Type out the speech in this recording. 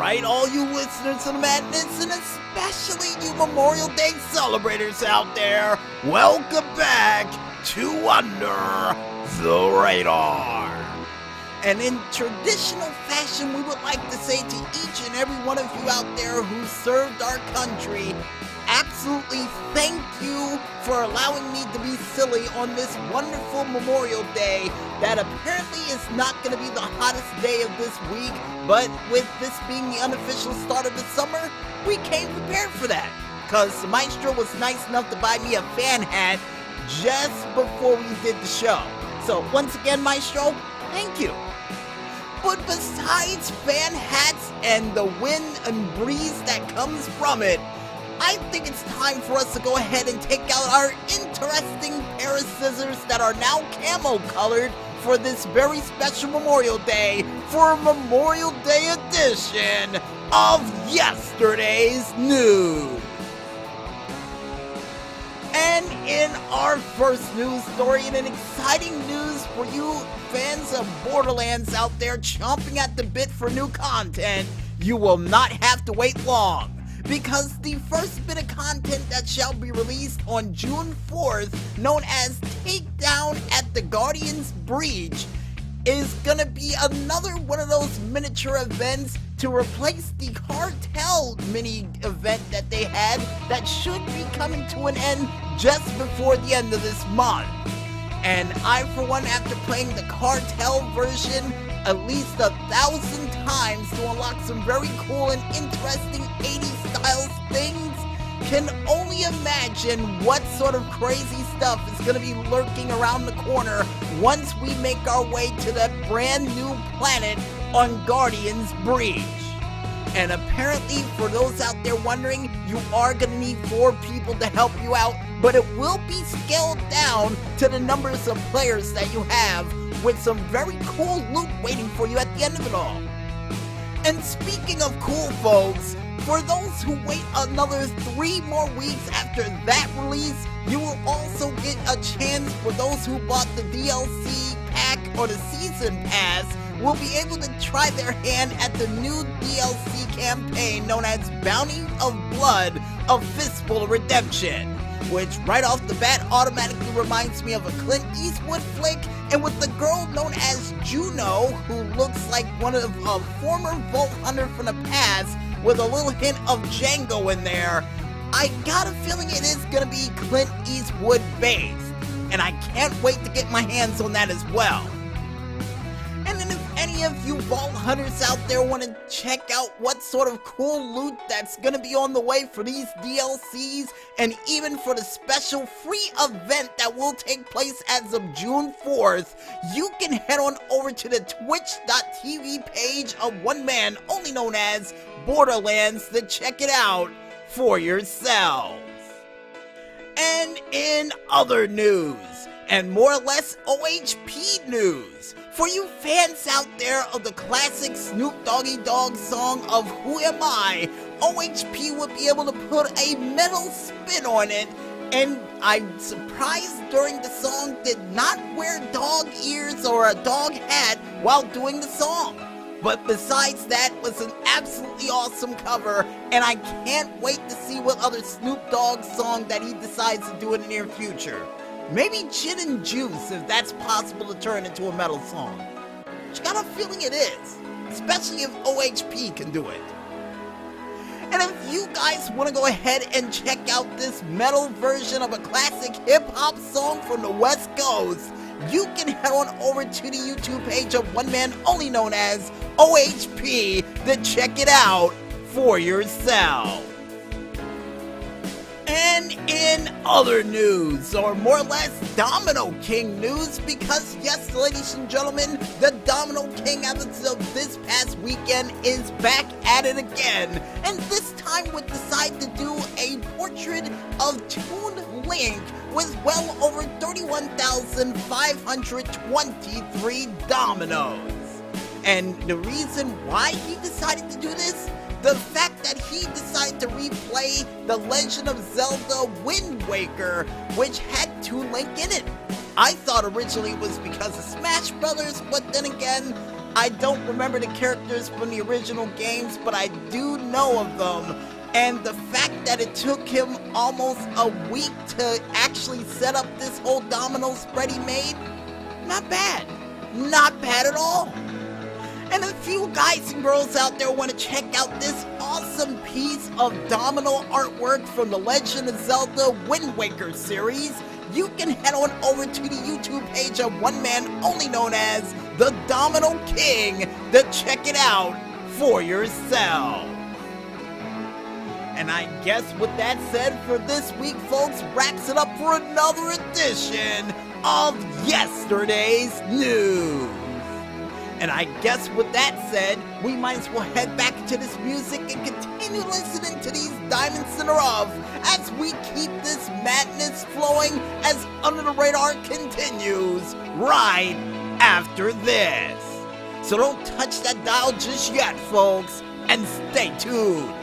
right, all you listeners of the madness, and especially you Memorial Day celebrators out there, welcome back to Under the Radar. And in traditional fashion, we would like to say to each and every one of you out there who served our country, absolutely thank you for allowing me to be silly on this wonderful Memorial Day that apparently is not going to be the hottest day of this week, but with this being the unofficial start of the summer, we came prepared for that, because the Maestro was nice enough to buy me a fan hat just before we did the show. So once again, Maestro, thank you. But besides fan hats and the wind and breeze that comes from it, I think it's time for us to go ahead and take out our interesting pair of scissors that are now camo colored for this very special Memorial Day for Memorial Day edition of yesterday's news. And in our first news story, and an exciting news for you fans of Borderlands out there chomping at the bit for new content, you will not have to wait long, because the first bit of content that shall be released on June 4th, known as Takedown at the Guardian's Breach, is gonna be another one of those miniature events to replace the Cartel mini event that they had that should be coming to an end just before the end of this month. And I, for one, after playing the Cartel version at least 1,000 times to unlock some very cool and interesting 80s style things, can only imagine what sort of crazy stuff is going to be lurking around the corner once we make our way to that brand new planet on Guardian's Breach. And apparently, for those out there wondering, you are going to need 4 people to help you out, but it will be scaled down to the numbers of players that you have, with some very cool loot waiting for you at the end of it all. And speaking of cool folks, for those who wait another 3 more weeks after that release, you will also get a chance for those who bought the DLC pack or the season pass will be able to try their hand at the new DLC campaign known as Bounty of Blood, A Fistful of Redemption, which right off the bat automatically reminds me of a Clint Eastwood flick, and with the girl known as Juno, who looks like one of a former Vault Hunter from the past with a little hint of Django in there, I got a feeling it is going to be Clint Eastwood based, and I can't wait to get my hands on that as well. And then if any of you Vault Hunters out there want to check out what sort of cool loot that's going to be on the way for these DLCs, and even for the special free event that will take place as of June 4th, you can head on over to the twitch.tv page of one man only known as Borderlands to check it out for yourselves. And in other news, and more or less OHP news, for you fans out there of the classic Snoop Doggy Dogg song of Who Am I, OHP would be able to put a metal spin on it, and I'm surprised during the song did not wear dog ears or a dog hat while doing the song. But besides that, was an absolutely awesome cover, and I can't wait to see what other Snoop Dogg song that he decides to do in the near future. Maybe Gin and Juice, if that's possible to turn into a metal song. Which I got a feeling it is, especially if OHP can do it. And if you guys want to go ahead and check out this metal version of a classic hip-hop song from the West Coast, you can head on over to the YouTube page of one man only known as OHP to check it out for yourself. And in other news, or more or less Domino King news, because yes, ladies and gentlemen, the Domino King as of this past weekend is back at it again, and this time would decide to do a portrait of Toon Link with well over 31,523 dominoes. And the reason why he decided to do this? The fact that he decided to replay The Legend of Zelda Wind Waker, which had Toon Link in it. I thought originally it was because of Smash Brothers, but then again, I don't remember the characters from the original games, but I do know of them. And the fact that it took him almost a week to actually set up this whole domino spread he made, not bad. Not bad at all. And if you guys and girls out there want to check out this awesome piece of domino artwork from the Legend of Zelda Wind Waker series, you can head on over to the YouTube page of one man only known as the Domino King to check it out for yourself. And I guess with that said, for this week, folks, wraps it up for another edition of Yesterday's News. And I guess with that said, we might as well head back to this music and continue listening to these diamonds in the rough as we keep this madness flowing as Under the Radar continues right after this. So don't touch that dial just yet, folks, and stay tuned.